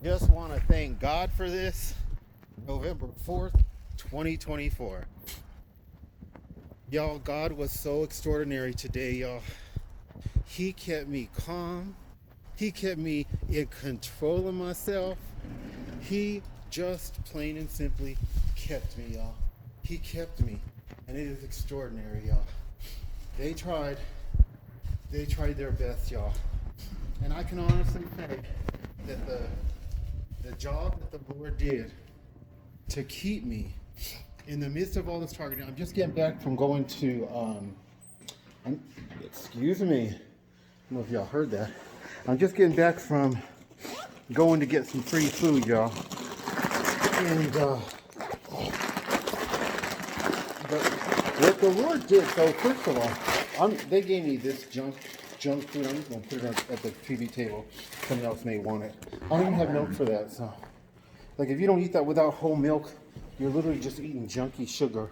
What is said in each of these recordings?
Just want to thank God for this. November 4th, 2024. Y'all, God was so extraordinary today, y'all. He kept me calm. He kept me in control of myself. He just plain and simply kept me, y'all. He kept me. And it is extraordinary, y'all. They tried their best, y'all. And I can honestly say that the job that the Lord did to keep me in the midst of all this targeting. I'm just getting back from going to, excuse me, I don't know if y'all heard that. I'm just getting back from going to get some free food, y'all. And but what the Lord did, so first of all, they gave me this junk food. I'm just gonna put it at the TV table. Someone else may want it. I don't even have milk for that, so. Like if you don't eat that without whole milk, you're literally just eating junky sugar.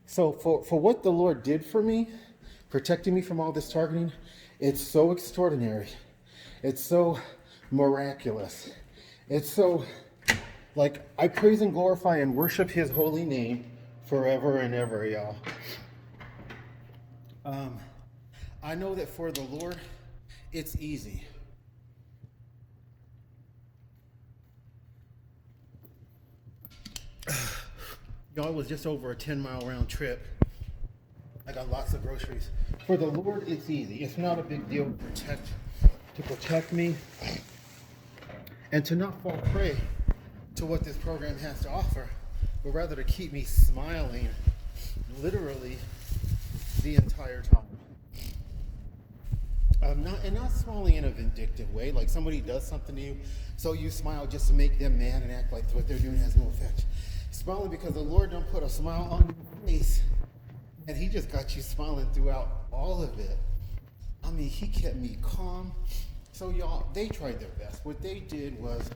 So for what the Lord did for me, protecting me from all this targeting, it's so extraordinary. It's so miraculous. It's so, like, I praise and glorify and worship his holy name forever and ever, y'all. I know that for the Lord, it's easy. Y'all, it was just over a 10-mile round trip. I got lots of groceries. For the Lord, it's easy. It's not a big deal to protect me and to not fall prey to what this program has to offer, but rather to keep me smiling literally the entire time. Not smiling in a vindictive way, like somebody does something to you, so you smile just to make them mad and act like what they're doing has no effect. Smiling because the Lord don't put a smile on your face, and he just got you smiling throughout all of it. I mean, he kept me calm. So y'all, they tried their best. What they did was,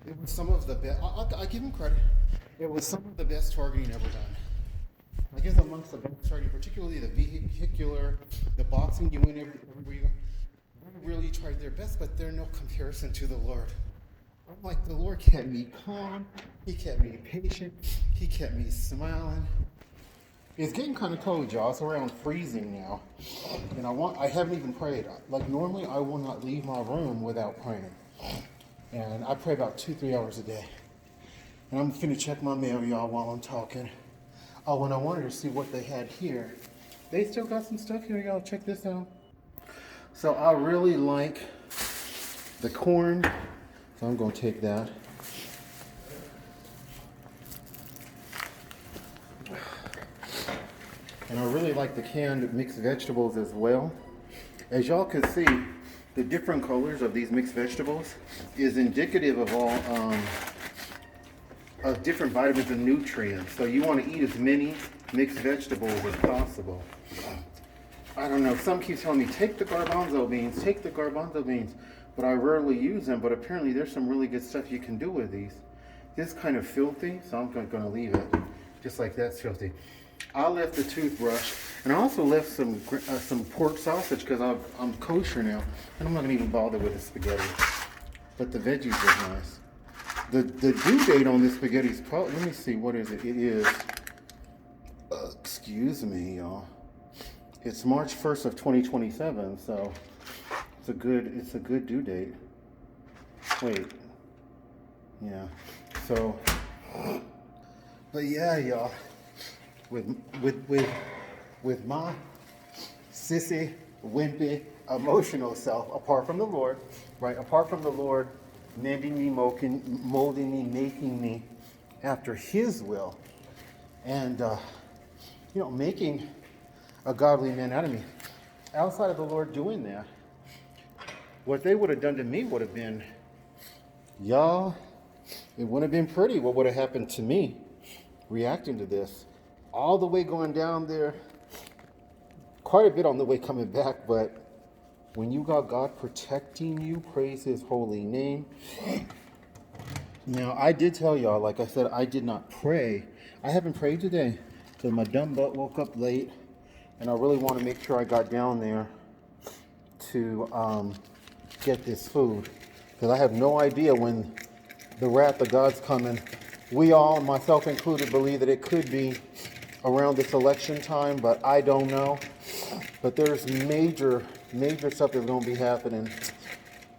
it was some of the best. I give them credit. It was some of the best targeting ever done. I guess amongst the best targeting, particularly the vehicular, the boxing, you win everywhere you go. They really tried their best, but they're no comparison to the Lord. I'm like, the Lord kept me calm. He kept me patient. He kept me smiling. It's getting kind of cold, y'all. It's around freezing now. And I haven't even prayed. Like normally I will not leave my room without praying. And I pray about 2-3 hours a day. And I'm finna check my mail, y'all, while I'm talking. Oh, and I wanted to see what they had here. They still got some stuff here, y'all. Check this out. So I really like the corn. So I'm gonna take that. And I really like the canned mixed vegetables as well. As y'all can see, the different colors of these mixed vegetables is indicative of all of different vitamins and nutrients. So you want to eat as many mixed vegetables as possible. I don't know, some keep telling me, take the garbanzo beans, but I rarely use them, but apparently there's some really good stuff you can do with these. This is kind of filthy, so I'm gonna leave it, just like that's filthy. I left the toothbrush, and I also left some pork sausage because I'm kosher now, and I'm not gonna even bother with the spaghetti. But the veggies are nice. The due date on this spaghetti is probably, let me see, what is it? It is, excuse me, y'all. It's March 1st of 2027, so it's a good due date. Wait, yeah. So, but yeah, y'all. With my sissy, wimpy, emotional self, apart from the Lord, right? Apart from the Lord mending me, molding me, making me after His will, and making a godly man out of me. Outside of the Lord doing that, what they would have done to me would have been, y'all, it wouldn't have been pretty what would have happened to me reacting to this. All the way going down there, quite a bit on the way coming back, but when you got God protecting you, praise His holy name. Now, I did tell y'all, like I said, I did not pray. I haven't prayed today because my dumb butt woke up late, and I really want to make sure I got down there to get this food, because I have no idea when the wrath of God's coming. We all, myself included, believe that it could be around this election time, but I don't know. But there's major stuff that's going to be happening.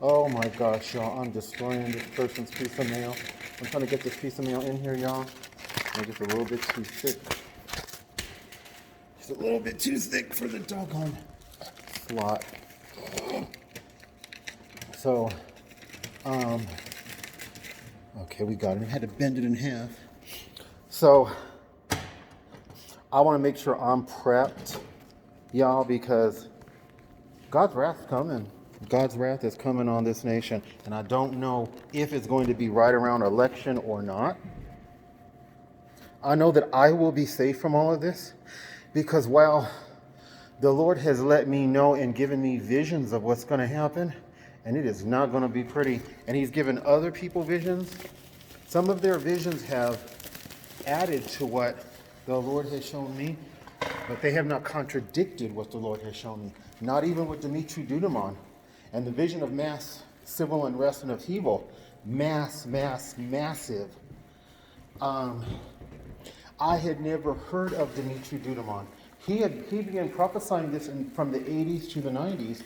Oh my gosh, y'all, I'm destroying this person's piece of mail. I'm trying to get this piece of mail in here, y'all. It's just a little bit too thick. It's a little bit too thick for the doggone slot. So, okay, we got it. I had to bend it in half. So, I want to make sure I'm prepped, y'all, because God's wrath is coming. God's wrath is coming on this nation, and I don't know if it's going to be right around election or not. I know that I will be safe from all of this, because while the Lord has let me know and given me visions of what's going to happen, and it is not going to be pretty, and He's given other people visions, some of their visions have added to what the Lord has shown me, but they have not contradicted what the Lord has shown me. Not even with Dimitri Duduman and the vision of mass civil unrest and upheaval. Massive. I had never heard of Dimitri Duduman. He began prophesying this from the 80s to the 90s,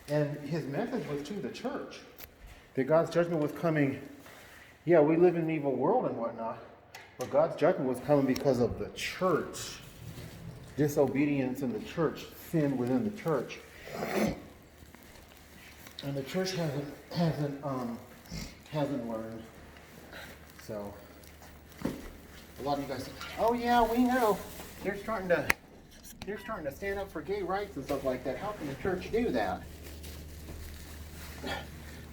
and his message was to the church that God's judgment was coming. Yeah, we live in an evil world and whatnot, but God's judgment was coming because of the church. Disobedience in the church, sin within the church. And the church hasn't learned. So a lot of you guys say, oh yeah, we know. They're starting to stand up for gay rights and stuff like that. How can the church do that?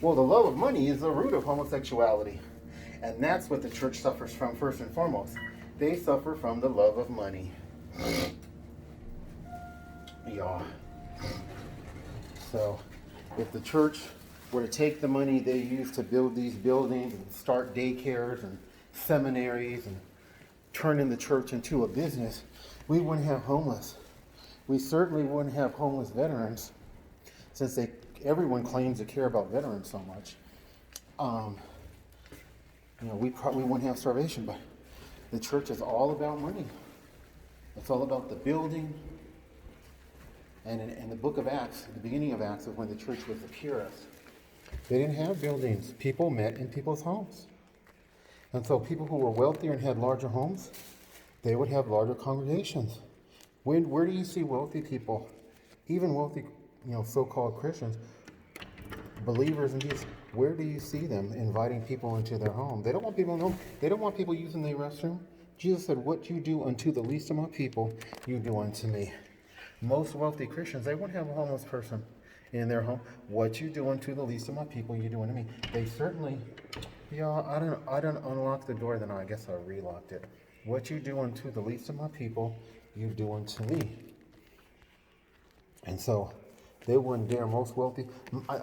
Well, the love of money is the root of homosexuality. And that's what the church suffers from first and foremost. They suffer from the love of money. Yeah. So, if the church were to take the money they use to build these buildings and start daycares and seminaries and turning the church into a business, we wouldn't have homeless. We certainly wouldn't have homeless veterans, since everyone claims to care about veterans so much. We probably wouldn't have starvation, but the church is all about money. It's all about the building. And in the book of Acts, the beginning of Acts, is when the church was the purest. They didn't have buildings. People met in people's homes. And so people who were wealthier and had larger homes, they would have larger congregations. Where do you see wealthy people, even wealthy, so-called Christians, believers in Jesus, where do you see them inviting people into their home? They don't want people using their restroom. Jesus said, what you do unto the least of my people, you do unto me. Most wealthy Christians, they wouldn't have a homeless person in their home. What you do unto the least of my people, you do unto me. They certainly, I don't unlock the door, then I guess I relocked it. What you do unto the least of my people, you do unto me. And so they wouldn't dare, most wealthy. I'm